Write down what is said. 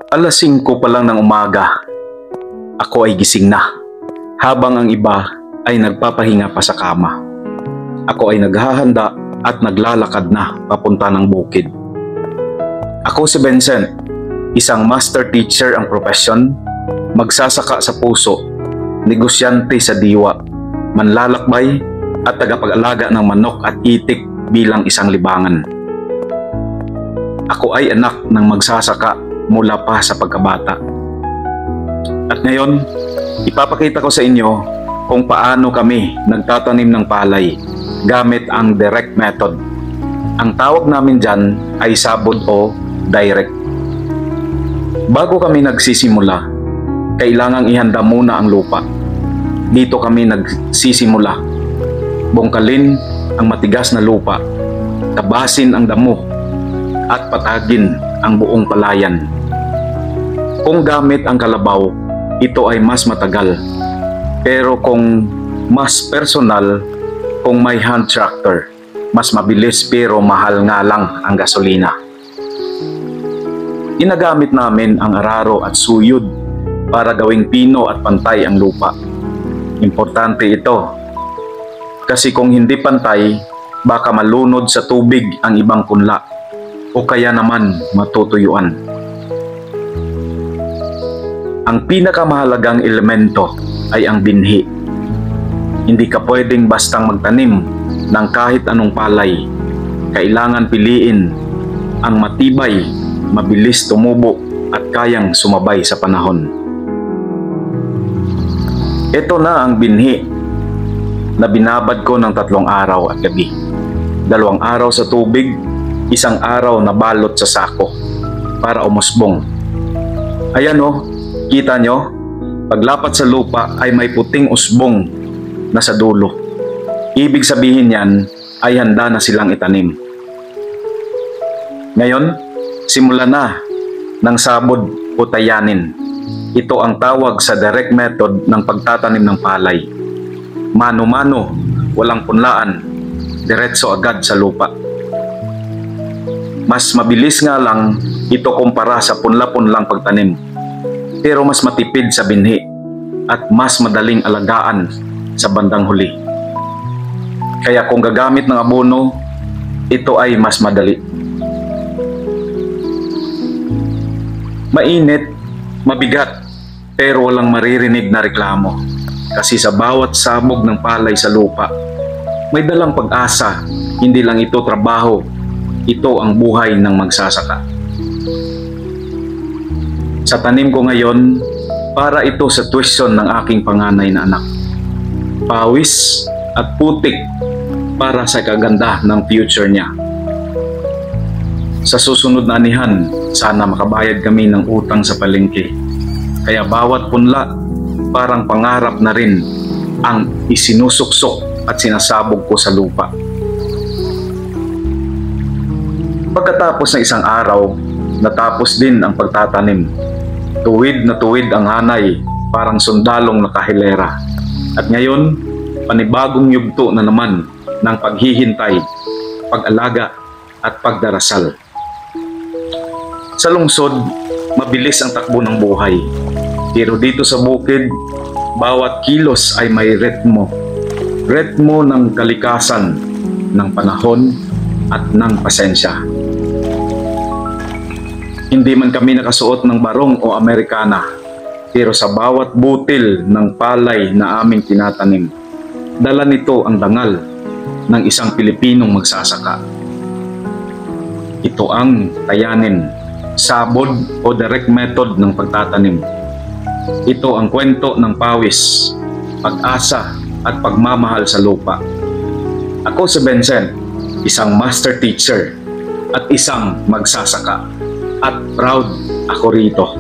Alas 5 pa lang ng umaga, ako ay gising na, habang ang iba ay nagpapahinga pa sa kama. Ako ay naghahanda at naglalakad na papunta ng bukid. Ako si Vincent, isang master teacher ang profesyon, magsasaka sa puso, negosyante sa diwa, manlalakbay at tagapag-alaga ng manok at itik bilang isang libangan. Ako ay anak ng magsasaka mula pa sa pagkabata. At ngayon, ipapakita ko sa inyo kung paano kami nagtatanim ng palay gamit ang direct method. Ang tawag namin dyan ay sabod o direct. Bago kami nagsisimula, kailangang ihanda muna ang lupa. Dito kami nagsisimula. Bungkalin ang matigas na lupa, tabasin ang damo, at patagin ang buong palayan. Kung gamit ang kalabaw, ito ay mas matagal. Pero kung mas personal, kung may hand tractor, mas mabilis pero mahal nga lang ang gasolina. Ginagamit namin ang araro at suyod para gawing pino at pantay ang lupa. Importante ito kasi kung hindi pantay, baka malunod sa tubig ang ibang punla o kaya naman matutuyuan. Ang pinakamahalagang elemento ay ang binhi. Hindi ka pwedeng bastang magtanim ng kahit anong palay. Kailangan piliin ang matibay, mabilis tumubo at kayang sumabay sa panahon. Ito na ang binhi na binabad ko ng 3 araw at gabi. 2 araw sa tubig, 1 araw na balot sa sako para umusbong. Ayan o, kita nyo? Paglapat sa lupa ay may puting usbong na sa dulo. Ibig sabihin yan ay handa na silang itanim. Ngayon, simulan na ng sabod o tayanin. Ito ang tawag sa direct method ng pagtatanim ng palay. Mano-mano, walang punlaan, diretso agad sa lupa. Mas mabilis nga lang ito kumpara sa punla-punlang pagtanim. Pero mas matipid sa binhi at mas madaling alagaan sa bandang huli. Kaya kung gagamit ng abono, ito ay mas madali. Mainit, mabigat, pero walang maririnig na reklamo. Kasi sa bawat sabog ng palay sa lupa, may dalang pag-asa. Hindi lang ito trabaho, ito ang buhay ng magsasaka. Sa tanim ko ngayon, para ito sa tuition ng aking panganay na anak. Pawis at putik para sa kaganda ng future niya. Sa susunod na anihan, sana makabayad kami ng utang sa palengke. Kaya bawat punla, parang pangarap na rin ang isinusuksok at sinasabog ko sa lupa. Pagkatapos ng 1 araw, natapos din ang pagtatanim. Tuwid na tuwid ang hanay, parang sundalong nakahilera. At ngayon, panibagong yugto na naman ng paghihintay, pag-alaga at pagdarasal. Sa lungsod, mabilis ang takbo ng buhay. Pero dito sa bukid, bawat kilos ay may ritmo. Ritmo ng kalikasan, ng panahon at ng pasensya. Hindi man kami nakasuot ng barong o Amerikana, pero sa bawat butil ng palay na aming tinatanim, dala nito ang dangal ng isang Pilipinong magsasaka. Ito ang tayanin, sabod o direct method ng pagtatanim. Ito ang kwento ng pawis, pag-asa at pagmamahal sa lupa. Ako si Vincent, isang master teacher at isang magsasaka. At proud ako rito.